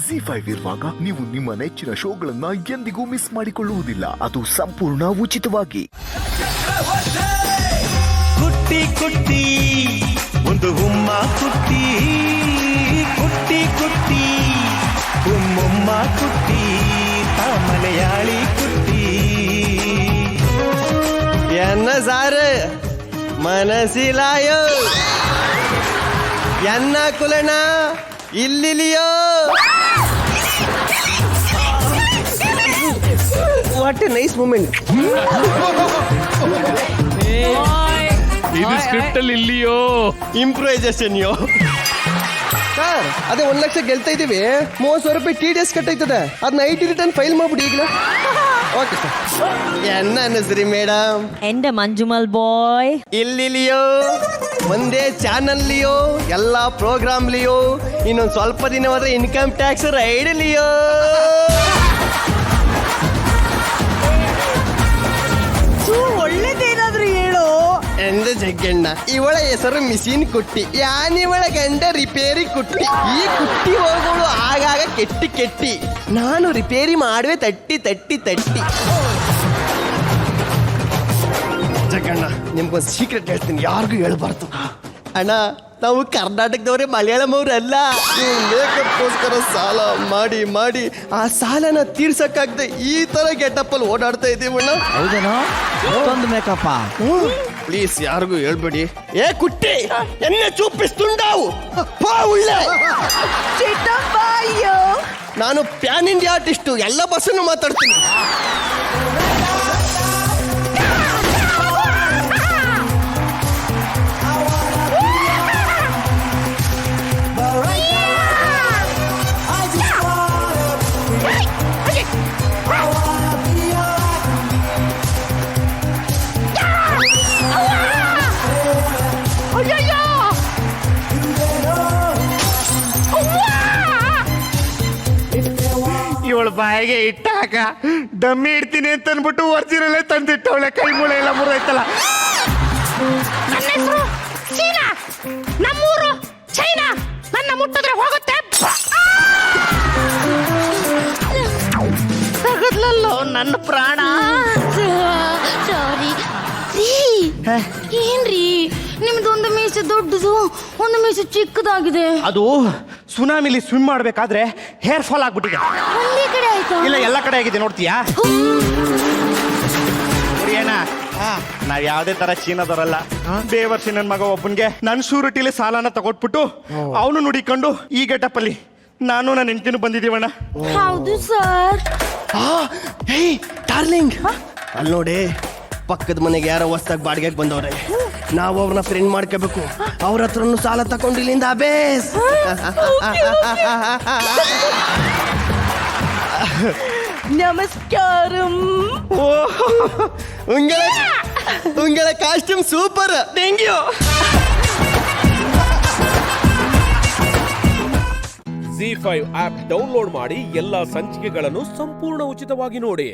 ZEE5 ಇರುವಾಗ ನೀವು ನಿಮ್ಮ ನೆಚ್ಚಿನ ಶೋಗಳನ್ನ ಎಂದಿಗೂ ಮಿಸ್ ಮಾಡಿಕೊಳ್ಳುವುದಿಲ್ಲ. ಅದು ಸಂಪೂರ್ಣ ಉಚಿತವಾಗಿ. ಕುಟ್ಟಿ ಕುಟ್ಟಿ ಒಂದು ಹುಮ್ಮ ಕುಟ್ಟಿ ಕುಟ್ಟಿ ಕುಟ್ಟಿ ಹುಮ್ಮೊಮ್ಮ ಕುಟ್ಟಿ ಮಲಯಾಳಿ ಕುಟ್ಟಿ ಎನ್ನ ಸಾರು ಮನಸ್ಸಿಲಾಯೋ ಎನ್ನ ಕುಲನ ಇಲ್ಲಿಲಿಯೋ. What a nice moment. ಇದು ಸ್ಕ್ರಿಪ್ಟ್ ಅಲ್ಲಿ ಇಲ್ಲಿಯೋ ಇಂಪ್ರೂವೈಸೇಷನ್ ಯೋ. ಸರ್ ಅದೇ 1 ಲಕ್ಷ ಗೆಲ್ತಾ ಇದೀವಿ. 30,000 ರೂಪಾಯಿ TDS ಕಟ್ಟಾಯ್ತದೆ. ಅದನ್ನ IT ರಿಟರ್ನ್ ಫೈಲ್ ಮಾಡ್ಬಿಡಿ ಈಗಲೇ. Okay sir. ಎನ್ನ ಅನ್ನಿಸ್ರಿ ಮೇಡಮ್? എന്റെ മഞ്ജുമൽ ബോയ് ಇಲ್ಲಿಲಿಯೋ ಒಂದೇ ಚಾನಲ್ಲಿಯೋ ಎಲ್ಲ ಪ್ರೋಗ್ರಾಮ್ಲಿಯೋ ಇನ್ನೊಂದು ಸ್ವಲ್ಪ ದಿನ ಹೋದ್ರೆ ಇನ್ಕಮ್ ಟ್ಯಾಕ್ಸ್ ರೈಡ್ಲಿಯೋ. ಒಳ್ಳೇದೇನಾದ್ರೂ ಹೇಳು. ಎಂದ ಜಗ್ಗಣ್ಣ ಇವಳ ಹೆಸರು ಮಿಸಿನ್ ಕುಟ್ಟಿ, ಯಾನಿವಳ ಗಂಡ ರಿಪೇರಿ ಕುಟ್ಟಿ. ಈ ಕುಟ್ಟಿ ಹೋಗೋಳು ಆಗಾಗ ಕೆಟ್ಟಿ ಕೆಟ್ಟಿ, ನಾನು ರಿಪೇರಿ ಮಾಡುವೆ ತಟ್ಟಿ ತಟ್ಟಿ ತಟ್ಟಿ. ಜಗ್ಗಣ್ಣ ನಿಮ್ಗೊಂದು ಸೀಕ್ರೆಟ್ ಹೇಳ್ತೀನಿ, ಯಾರಿಗೂ ಹೇಳ್ಬಾರ್ದು. ಅಣ್ಣ ನಾವು ಕರ್ನಾಟಕದವರೇ ಮಲಯಾಳಂ ಅವರಲ್ಲ. ಮೇಕಪ್ಗೋಸ್ಕರ ಸಾಲ ಮಾಡಿ ಮಾಡಿ ಆ ಸಾಲನ ತೀರ್ಸಕ್ಕಾಗದೆ ಈ ತರ ಗೆಟಪ್ ಅಲ್ಲಿ ಓಡಾಡ್ತಾ ಇದೀವಣ್ಣ. ಹೌದೇನೋ? ಅಷ್ಟೊಂದು ಮೇಕಪ್ಪ? ಪ್ಲೀಸ್ ಯಾರಿಗೂ ಹೇಳ್ಬೇಡಿ. ಏ ಕುಟ್ಟಿ ಎನ್ನೆ ಚೂಪಿಸ್ತುಂಡಾವು ಉಳ್ಳೆ. ನಾನು ಪ್ಯಾನ್ ಇಂಡಿಯಾ ಆರ್ಟಿಸ್ಟು, ಎಲ್ಲ ಬಸ್ಸನ್ನು ಮಾತಾಡ್ತೀನಿ. ಇವಳು ಬಾಯಿಗೆ ಇಟ್ಟಾಕ ಡಮ್ಮಿ ಇಡ್ತೀನಿ ಅಂತ ಅನ್ಬಿಟ್ಟು ಒರಿಜಿನಲ್ಲೇ ತಂದಿಟ್ಟವಳೆ. ಕೈ ಮೂಳೆ ಎಲ್ಲ ಮುರಿದೈತಲ್ಲ. ನನ್ನ ಹೆಸರು ಚೀನಾ, ನಮ್ಮೂರು ಚೈನಾ, ನನ್ನ ಮುಟ್ಟಿದ್ರೆ ಹೋಗುತ್ತೆ. ತಗದ್ಲಲ್ಲೋ ನನ್ನ ಪ್ರಾಣ. ಸಾರಿ ಏನ್ರಿ ನಿಮ್ದೊಂದು ಮೀಸೆ ದೊಡ್ಡದು, ಒಂದು ಮೀಸೆ ಚಿಕ್ಕದಾಗಿದೆ. ಅದು ಸುನಾಮಿಲಿ ಸ್ವಿಮ್ ಮಾಡ್ಬೇಕಾದ್ರೆ ಹೇರ್ ಫಾಲ್ ಆಗ್ಬಿಟ್ಟಿದೆ. ಒಂದೇ ಕಡೆ ಆಯ್ತಾ? ಇಲ್ಲ, ಎಲ್ಲ ಕಡೆ ಆಗಿದೆ. ನೋಡ್ತೀಯಾ? ಅಣ್ಣ ನಾವ್ ಯಾವ್ದೇ ತರ ಚೀನಾದವರಲ್ಲ. ಬೇವರ್ಸಿ ನನ್ ಮಗ ಒಬ್ಬನ್ಗೆ ನನ್ ಶೂರಿಟಿಲಿ ಸಾಲನ ತಗೊಟ್ಬಿಟ್ಟು ಅವನು ನುಡಿಕೊಂಡು ಈ ಗೆಟಪ್ ಅಲ್ಲಿ ನಾನು ನನ್ನ ಹೆಂಡತಿನೂ ಬಂದಿದೀವಣ್ಣ. ಹೌದು ಸರ್. ಡಾರ್ಲಿಂಗ್ ಅಲ್ಲಿ ನೋಡಿ, ಪಕ್ಕದ ಮನೆಗೆ ಯಾರೋ ಹೊಸ್ದಾಗಿ ಬಾಡಿಗೆಗೆ ಬಂದವ್ರೆ. ನಾವು ಅವ್ರನ್ನ ಫ್ರೆಂಡ್ ಮಾಡ್ಕೋಬೇಕು. ಅವ್ರ ಹತ್ರನು ಸಾಲ ತಗೊಂಡು ಇಲ್ಲಿಂದ ಅಬೇಸ್. നമസ്കാരം. ಉಂಗಳ costume super. Thank you. ZEE5 app download ಮಾಡಿ ಎಲ್ಲಾ ಸಂಚಿಕೆಗಳನ್ನು ಸಂಪೂರ್ಣ ಉಚಿತವಾಗಿ ನೋಡಿ.